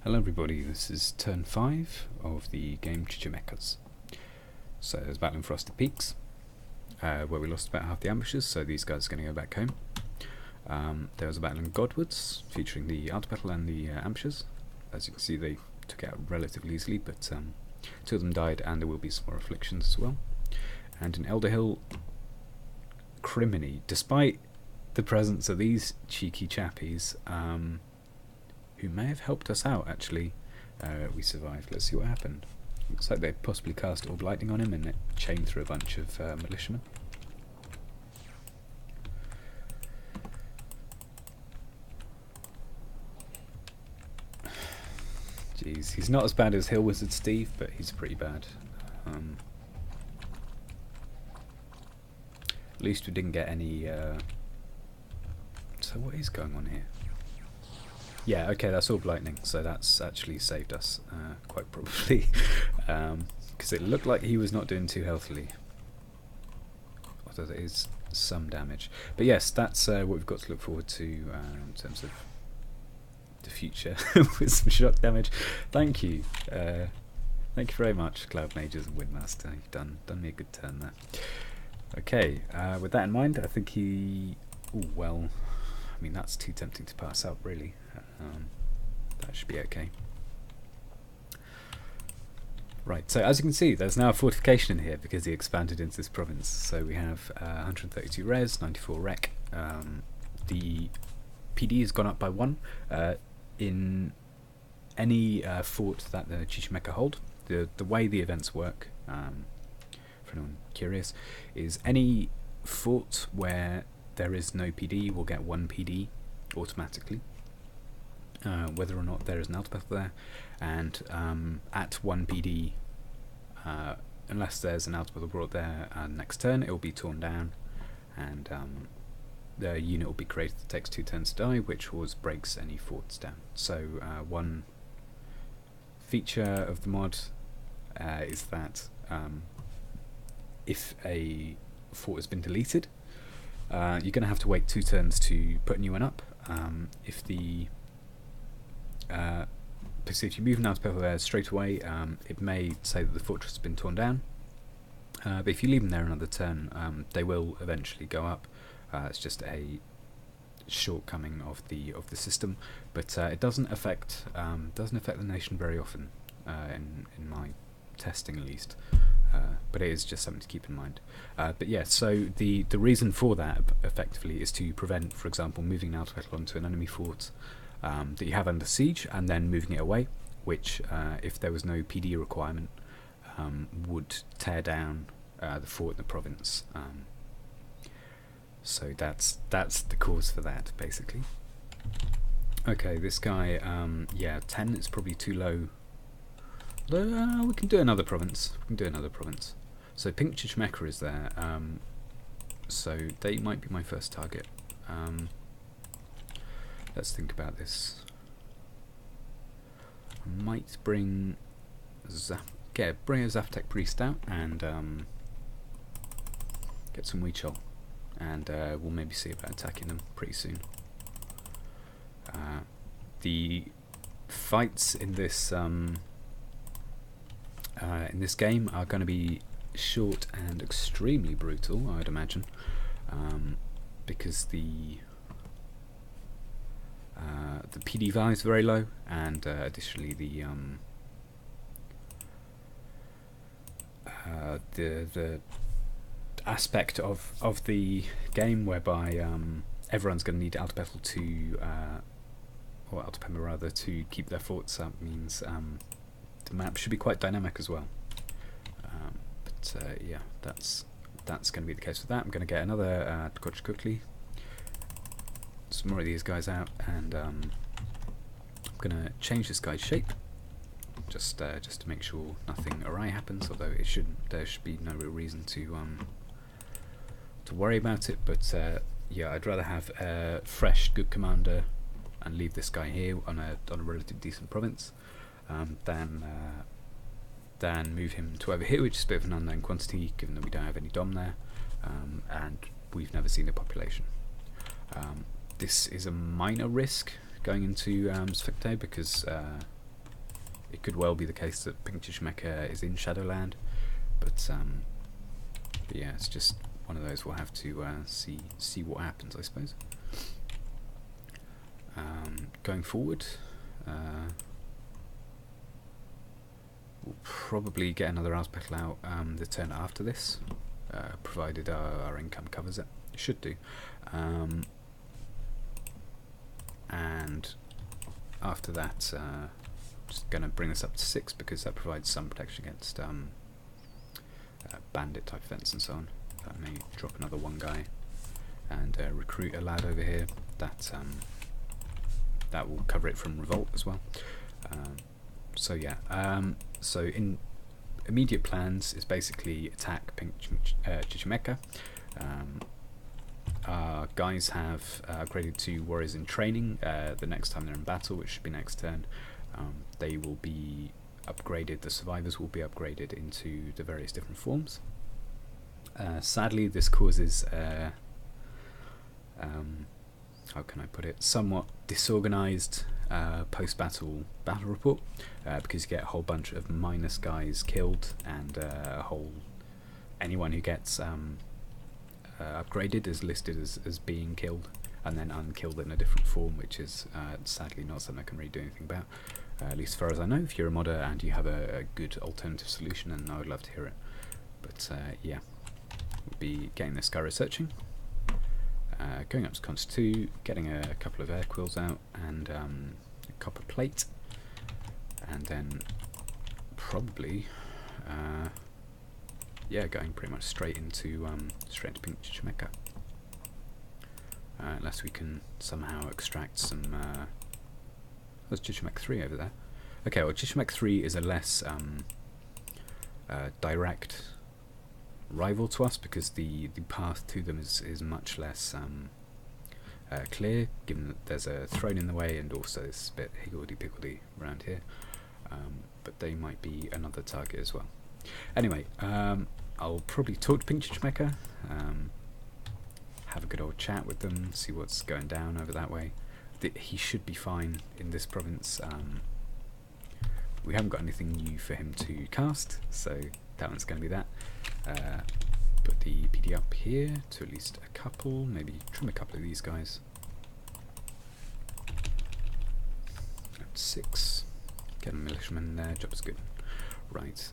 Hello everybody, this is turn 5 of the game Chichimecas. So there's a battle in Frosty Peaks, where we lost about half the ambushes, so these guys are going to go back home. There was a battle in Godwoods, featuring the Altepetl and the ambushes. As you can see, they took it out relatively easily, but two of them died, and there will be some more afflictions as well. And in Elderhill, Criminy, despite the presence of these cheeky chappies, who may have helped us out actually, we survived. Let's see what happened. Looks like they possibly cast Orb Lightning on him and it chained through a bunch of militiamen. Jeez, he's not as bad as Hill Wizard Steve, but he's pretty bad. At least we didn't get any... So what is going on here? Yeah, okay, that's Orb Lightning, so that's actually saved us, quite probably, because it looked like he was not doing too healthily, although there is some damage. But yes, that's what we've got to look forward to in terms of the future, with some shock damage. Thank you very much, Cloud Mages and Windmaster. You've done me a good turn there. Okay, with that in mind, I think he... Ooh, well, I mean, that's too tempting to pass up, really. That should be okay. Right, so as you can see, there's now a fortification in here because he expanded into this province. So we have 132 res, 94 rec. The PD has gone up by 1. In any fort that the Chichimeca hold, the way the events work, for anyone curious, is any fort where there is no PD will get 1 PD automatically, whether or not there is an Altepetl there, and at 1 PD, unless there's an Altepetl brought there next turn, it will be torn down, and the unit will be created that takes 2 turns to die, which breaks any forts down. So one feature of the mod is that if a fort has been deleted, you're going to have to wait 2 turns to put a new one up. Because if you move an Altepetl there straight away, it may say that the fortress has been torn down. But if you leave them there another turn, they will eventually go up. It's just a shortcoming of the system, but it doesn't affect the nation very often, in my testing at least. But it is just something to keep in mind. But yeah, so the reason for that effectively is to prevent, for example, moving an Altepetl onto an enemy fort that you have under siege and then moving it away, which if there was no PD requirement, would tear down the fort in the province. So that's the cause for that, basically. Okay, this guy, yeah, 10 is probably too low. We can do another province. So Pink Chichimeca is there, so they might be my first target. Let's think about this. I might bring a Zaftek Priest out and get some Weechol, and we'll maybe see about attacking them pretty soon. The fights in this game are going to be short and extremely brutal, I'd imagine, because the PD value is very low, and additionally the aspect of the game whereby everyone's going to need Altepetl to keep their forts up means the map should be quite dynamic as well. But yeah, that's going to be the case with that. I'm going to get another quickly, some more of these guys out, and I'm going to change this guy's shape just to make sure nothing awry happens. Although it shouldn't. There should be no real reason to worry about it. But yeah, I'd rather have a fresh, good commander and leave this guy here on a relatively decent province, than move him to over here, which is a bit of an unknown quantity given that we don't have any dom there, and we've never seen a population. This is a minor risk going into Spectre because it could well be the case that Pink Chichimeca is in Shadowland, but yeah, it's just one of those we'll have to see what happens, I suppose. Going forward, we'll probably get another Altepetl out the turn after this, provided our income covers it. It should do. And after that, just going to bring this up to 6 because that provides some protection against bandit type events and so on. That may drop another one guy, and recruit a lad over here. That will cover it from revolt as well. So yeah, so in immediate plans is basically attack Pink Chichimeca. Our guys have upgraded to warriors in training the next time they're in battle, which should be next turn. They will be upgraded, the survivors will be upgraded into the various different forms. Sadly, this causes how can I put it, somewhat disorganized post-battle battle report, because you get a whole bunch of minus guys killed, and anyone who gets upgraded is listed as being killed, and then unkilled in a different form, which is sadly not something I can really do anything about, at least as far as I know. If you're a modder and you have a good alternative solution, then I would love to hear it. But yeah, we'll be getting this guy researching, going up to Cons 2, getting a couple of air quills out, and a copper plate, and then probably yeah, going pretty much straight into Pink Chichimeca, unless we can somehow extract some. There's Chichimeca 3 over there. Okay, well, Chichimeca 3 is a less direct rival to us, because the path to them is much less clear, given that there's a throne in the way, and also this bit higgledy-piggledy around here. But they might be another target as well. Anyway, I'll probably talk to Pink Chichimeca, have a good old chat with them, see what's going down over that way. He should be fine in this province. We haven't got anything new for him to cast, so that one's going to be that. Put the PD up here to at least a couple, maybe trim a couple of these guys. Up to 6. Get a militiaman in there, job's good. Right,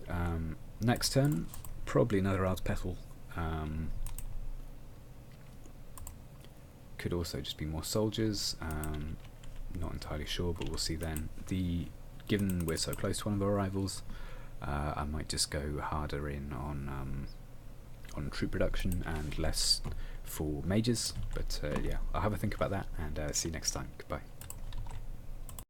next turn, probably another Altepetl. Could also just be more soldiers, not entirely sure, but we'll see then. Given we're so close to one of our rivals, I might just go harder in on troop reduction and less for mages, but yeah, I'll have a think about that, and see you next time. Goodbye.